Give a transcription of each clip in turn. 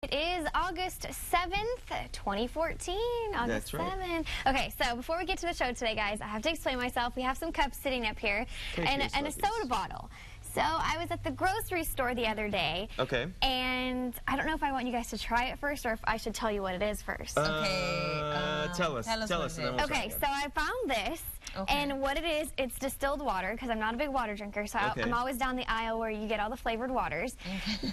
It is August 7th, 2014. August That's right. 7th. Okay, so before we get to the show today, guys, I have to explain myself. We have some cups sitting up here and a soda bottle. So I was at the grocery store the other day. Okay. And I don't know if I want you guys to try it first or if I should tell you what it is first. Tell us. And then we'll try Okay, it. so I found this. Okay. And what it is, it's distilled water, because I'm not a big water drinker, so I'm always down the aisle where you get all the flavored waters.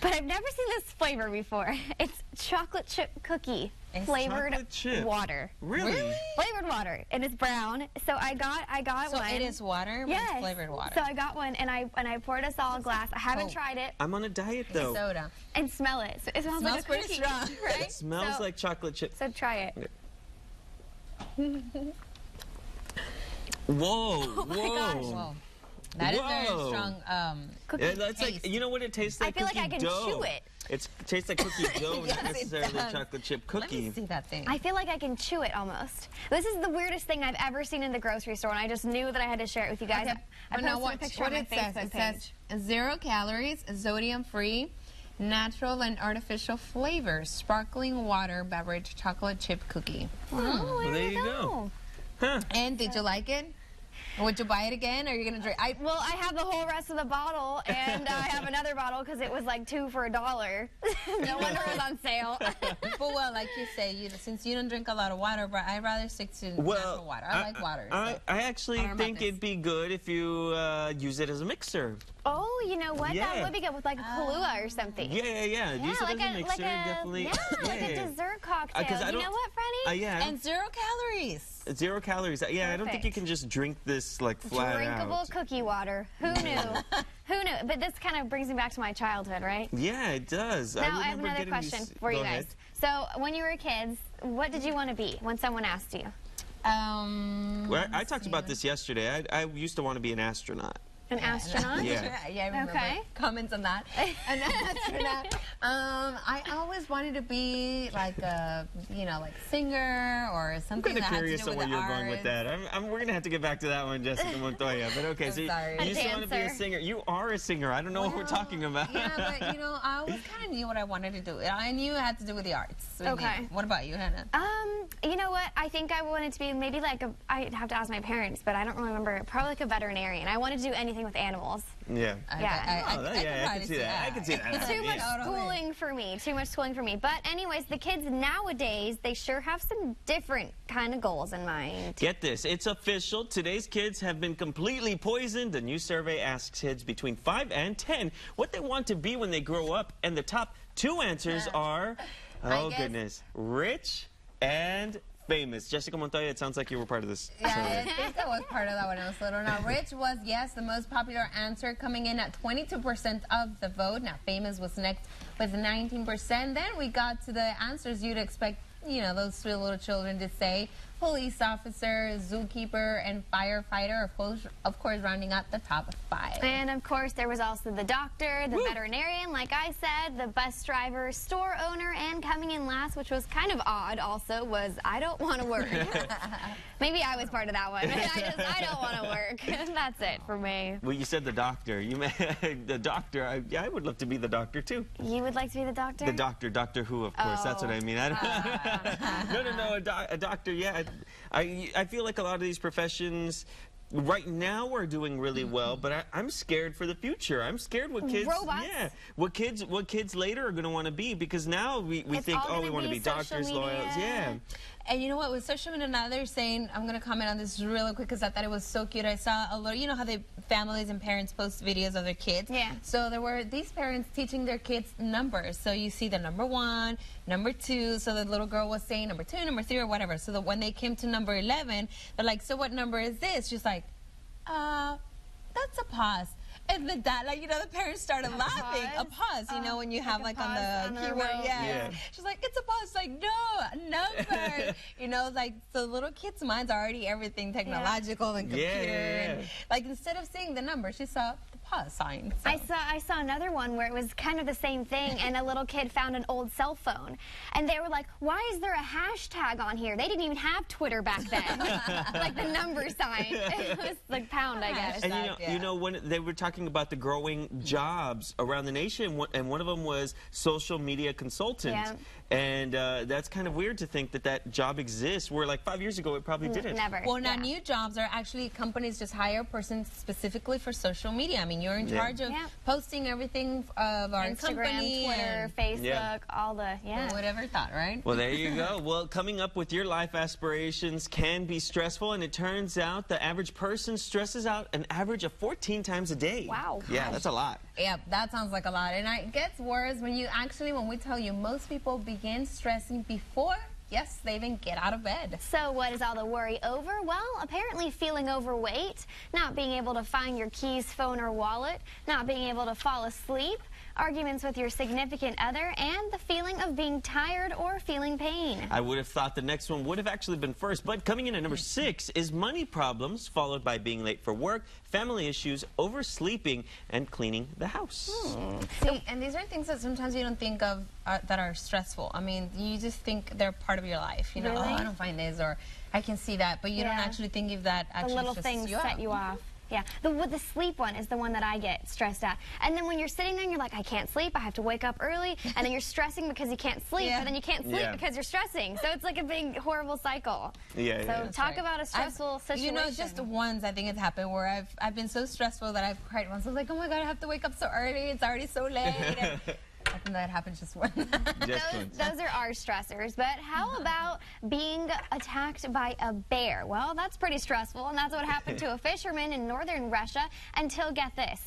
But I've never seen this flavor before. It's chocolate chip cookie flavored chocolate chip? water. Really? Flavored water, and it's brown. So I got So one. it is water, but Yes. it's flavored water. So I got one, and I poured us all a glass. I haven't tried it. I'm on a diet though. Soda. And smell it. So it smells like a pretty cookie, strong. right? It smells like chocolate chip. So try it. Whoa! Oh my gosh. Whoa. That is very Whoa. strong Cookie That's taste. like, you know what it tastes like? I feel like cookie I can dough. chew it. It tastes like cookie dough, Yes, not it necessarily does. chocolate chip Let me cookie. see that thing. I feel like I can chew it almost. This is the weirdest thing I've ever seen in the grocery store, and I just knew that I had to share it with you guys. Okay. I But now posted a picture what on my it says. Facebook It page. says 0 calories, sodium-free, natural and artificial flavors, sparkling water beverage, chocolate chip cookie. Oh, Well, there you go. Huh. And did you like it? Would you buy it again, or are you gonna drink? Well, I have the whole rest of the bottle, and I have another bottle because it was like 2 for $1. No wonder it was on sale. But well, like you say, since you don't drink a lot of water, but I'd rather stick to natural water. I like water. I actually I don't know think about this. it'd be good if you use it as a mixer. Oh, you know what? That Yeah. would be good with like a Kahlua or something. Yeah. Use it like as a mixer, definitely. Yeah, like a dessert 'Cause cocktail. I You don't- know what, Freddie? Yeah. And 0 calories. 0 calories. Yeah, I don't think you Perfect. can just drink this like flat Drinkable out. cookie water. Who knew? Who knew? But this kind of brings me back to my childhood, right? Yeah, it does. Now, I have remember another getting question these- for you Go guys. ahead. So, when you were kids, what did you want to be when someone asked you? Well, I talked about this yesterday. I used to want to be an astronaut. An astronaut? Yeah. I remember Okay. comments on that. An astronaut. I always wanted to be like a, like singer or I'm something kind of that had to curious do on with where the you're going with arts. that. We're going to have to get back to that one, Jessica Montoya. But okay, so sorry. you used to want to be a dancer. singer. You are a singer. I don't know what we're talking about. Yeah, but I always kind of knew what I wanted to do. I knew it had to do with the arts. Okay. What about you, Hannah? You know what? I think I wanted to be maybe like I'd have to ask my parents, but I don't really remember. Probably like a veterinarian. I wanted to do anything with animals. Yeah. Yeah. I can see that. I can see that. Too much Yeah. schooling for me. Too much schooling for me. But anyways, the kids nowadays, they sure have some different kind of goals in mind. Get this, it's official. Today's kids have been completely poisoned. A new survey asks kids between 5 and 10 what they want to be when they grow up. And the top 2 answers are, oh goodness, rich and famous. Jessica Montoya, it sounds like you were part of this Yeah, survey. I think I was part of that when I was little. Now, rich was, yes, the most popular answer, coming in at 22% of the vote. Now, famous was next with 19%. Then we got to the answers you'd expect, those sweet little children to say. Police officer, zookeeper, and firefighter, of course, rounding out the top 5. And of course, there was also the doctor, the veterinarian, like I said, the bus driver, store owner, and coming in last, which was kind of odd also, was I don't want to work. Maybe I was part of that one. I don't want to work. That's it for me. Well, you said the doctor. You meant the doctor. I would love to be the doctor, too. You would like to be the doctor? The doctor, Doctor Who, of course. That's what I mean. No, a doctor, yeah. I feel like a lot of these professions right now are doing really well, but I'm scared for the future. I'm scared what kids, Robots? yeah, what kids later are going to want to be, because now we think, all oh, we gonna want to be be doctors, social lawyers, media. yeah. And you know what, with social media now, they're saying, I'm going to comment on this really quick because I thought it was so cute. I saw a little, how the families and parents post videos of their kids. Yeah. So there were these parents teaching their kids numbers. So you see the number 1, number 2. So the little girl was saying number 2, number 3, or whatever. So that when they came to number 11, they're like, so what number is this? She's like, that's a pause. And the dad, the parents started laughing. A pause, when you have like a on pause the on the keyword. remote. Yeah. She's like, it's a pause. Like, no, number. So little kids' minds are already everything technological and computer. Yeah. And, instead of seeing the number, she saw the pause sign. So. I saw another one where it was kind of the same thing, and a little kid found an old cell phone, and they were like, "Why is there a hashtag on here? They didn't even have Twitter back then." Like the number sign. It was like pound, I guess. And you know, when they were talking about the growing jobs around the nation, and one of them was social media consultant. Yeah. And that's kind of weird to think that that job exists, where like 5 years ago it probably didn't. Never. Well, now new jobs are actually companies just hire a person specifically for social media. I mean, you're in charge of posting everything of our Instagram, company, Twitter, Facebook, all the, whatever thought, right? Well, there you go. Well, coming up with your life aspirations can be stressful, and it turns out the average person stresses out an average of 14 times a day. Wow. Yeah, that's a lot. Yeah, that sounds like a lot. And it gets worse when we tell you most people begin stressing before, yes, they even get out of bed. So what is all the worry over? Well, apparently feeling overweight, not being able to find your keys, phone, or wallet, not being able to fall asleep, arguments with your significant other, and the feeling of being tired or feeling pain. I would have thought the next one would have actually been first, but coming in at number 6 is money problems, followed by being late for work, family issues, oversleeping, and cleaning the house. See, and these are things that sometimes you don't think of that are stressful. I mean, you just think they're part of your life. You know, Really? oh, I don't find this, or I can see that, but you don't actually think if that The actually little stresses things you set out. you off. Yeah, the sleep one is the one that I get stressed at. And then when you're sitting there and you're like, I can't sleep, I have to wake up early, and then you're stressing because you can't sleep, but then you can't sleep because you're stressing. So it's like a big, horrible cycle. So talk about a stressful situation. You know, just once I think it's happened where I've been so stressful that I've cried once. I was like, oh my God, I have to wake up so early. It's already so late. And I think that happens just once. Those are our stressors. But how about being attacked by a bear? Well, that's pretty stressful, and that's what happened to a fisherman in northern Russia until, get this,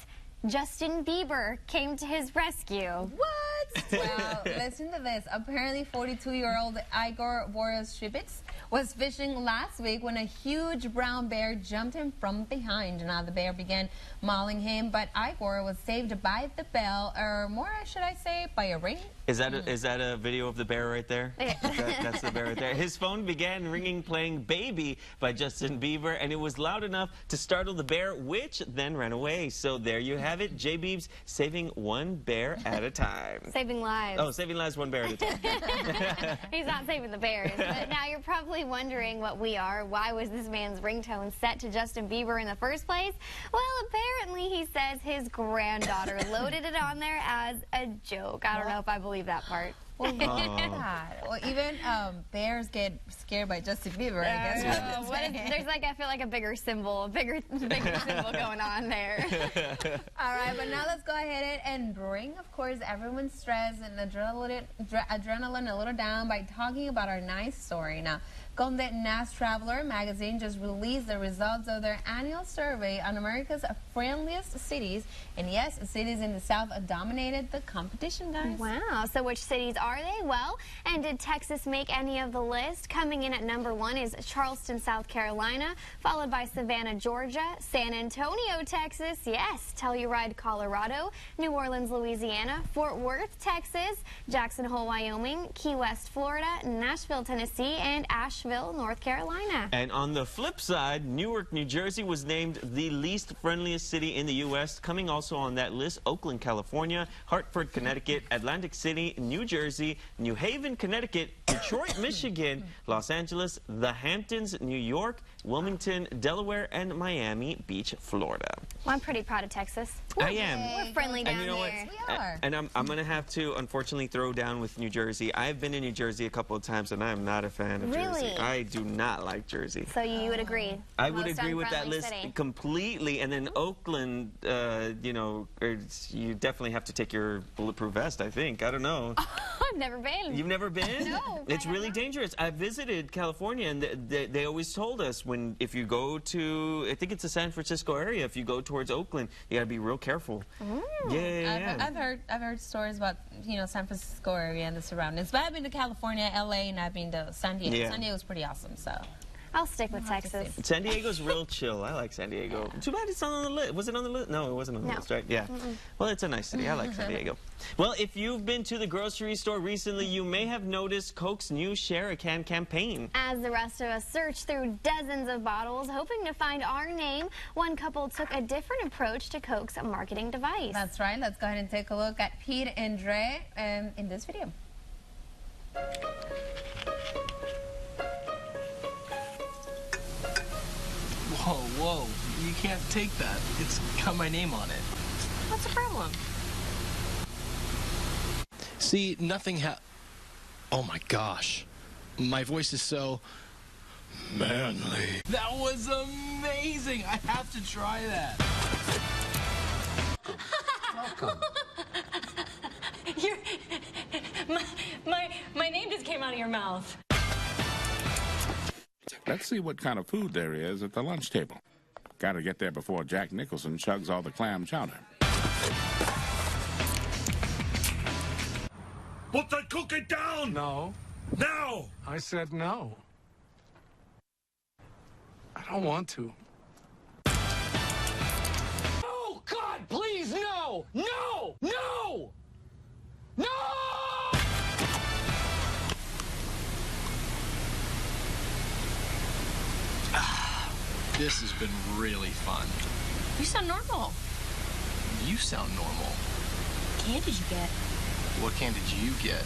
Justin Bieber came to his rescue. What? Well, listen to this. Apparently, 42-year-old Igor Voroshevitz was fishing last week when a huge brown bear jumped him from behind. Now, the bear began mauling him, but Igor was saved by the bell, or more, should I say, by a ring. Is that a video of the bear right there? That's the bear right there. His phone began ringing playing Baby by Justin Bieber, and it was loud enough to startle the bear, which then ran away. So there you have it. J. Biebs saving one bear at a time. Saving lives. Oh, saving lives one bear at a time. He's not saving the bears. But now you're probably wondering what we are. Why was this man's ringtone set to Justin Bieber in the first place? Well, apparently he says his granddaughter loaded it on there as a joke. I don't know if I believe that part. Well, well, even bears get scared by Justin Bieber, I guess. There's like, I feel like a bigger symbol going on there. All right, but now let's go ahead and bring, of course, everyone's stress and adrenaline a little down by talking about our nice story. Now, Condé Nast Traveler magazine just released the results of their annual survey on America's friendliest cities. And yes, cities in the South dominated the competition, guys. Wow. So which cities are they? Well, and did Texas make any of the list? Coming in at number 1 is Charleston, South Carolina, followed by Savannah, Georgia, San Antonio, Texas, yes, Telluride, Colorado, New Orleans, Louisiana, Fort Worth, Texas, Jackson Hole, Wyoming, Key West, Florida, Nashville, Tennessee, and Asheville, North Carolina. And on the flip side, Newark, New Jersey was named the least friendliest city in the U.S. Coming also on that list, Oakland, California, Hartford, Connecticut, Atlantic City, New Jersey, New Haven, Connecticut, Detroit, Michigan, Los Angeles, the Hamptons, New York, Wilmington, Delaware, and Miami Beach, Florida. Well, I'm pretty proud of Texas. I am. We're friendly down and you know there. We are. And I'm going to have to, unfortunately, throw down with New Jersey. I've been in New Jersey a couple of times, and I'm not a fan of Jersey. I do not like Jersey. So you would agree? I would agree with that Most list unfriendly city. completely. And then Oakland, you know, you definitely have to take your bulletproof vest, I think. I don't know. I've never been. You've never been? No. It's really dangerous. I visited California, and they always told us if you go to, I think it's the San Francisco area, if you go towards Oakland, you got to be real careful. Yeah. I've heard stories about, you know, San Francisco area and the surroundings. But I've been to California, LA, and I've been to San Diego. Yeah. San Diego's pretty awesome, so. I'll stick with Texas. San Diego's real chill. I like San Diego. Too bad it's not on the list. Was it on the list? No, it wasn't on the list, right? Yeah. Well, it's a nice city. I like San Diego. Well, if you've been to the grocery store recently, you may have noticed Coke's new Share a Can campaign. As the rest of us searched through dozens of bottles, hoping to find our name, one couple took a different approach to Coke's marketing device. That's right. Let's go ahead and take a look at Pete and Dre in this video. Whoa, you can't take that. It's got my name on it. What's the problem? See, nothing oh my gosh. My voice is so manly. That was amazing. I have to try that. Welcome. My name just came out of your mouth. Let's see what kind of food there is at the lunch table. Gotta get there before Jack Nicholson chugs all the clam chowder. Put the cookie down! No. Now! I said no. I don't want to. Oh, God, please, no! No! No! No! This has been really fun. You sound normal. You sound normal. What can did you get? What can did you get?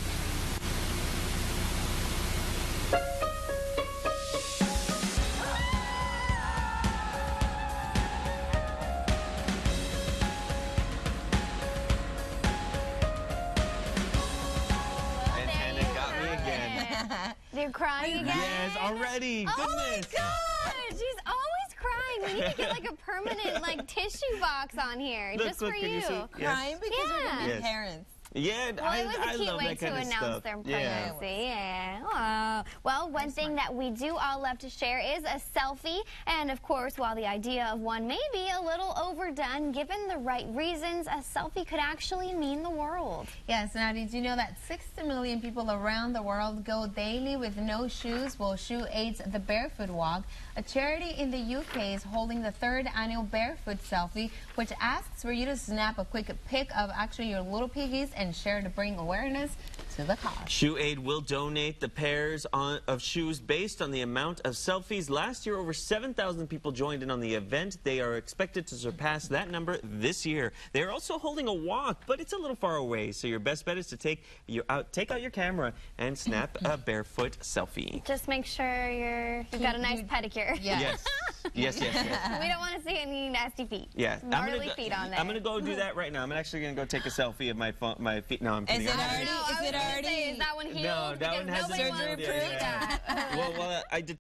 And Hannah got me again. They're crying again? Yes, already. Oh my Goodness. God! She's always crying. We need to get like a permanent tissue box on here Look, just for can you. see? Yes. Crying because we're going to be Yes. parents. Yeah, Well, it was I a cute love way that to kind of announce stuff. their Yeah. pregnancy. Yeah. Aw. Well, one thing that we do all love to share is a selfie. And of course, while the idea of one may be a little overdone, given the right reasons, a selfie could actually mean the world. Yes, now did you know that 60 million people around the world go daily with no shoes? Well, Shoe Aid's The Barefoot Walk, a charity in the UK, is holding the 3rd annual Barefoot Selfie, which asks for you to snap a quick pic of actually your little piggies and share to bring awareness to the cause. Shoe Aid will donate the pairs of shoes based on the amount of selfies. Last year, over 7,000 people joined in on the event. They are expected to surpass that number this year. They are also holding a walk, but it's a little far away, so your best bet is to take out your camera and snap a barefoot selfie. Just make sure you've got a nice pedicure. Yes. Yes. We don't want to see any nasty feet. Yeah, Gnarly feet on there. I'm gonna go do that right now. I'm actually gonna go take a selfie of my feet. No, I'm kidding. Is it I was gonna say, is that one healed? No, that Because one hasn't nobody been wants healed to yet. see that. Well, I did.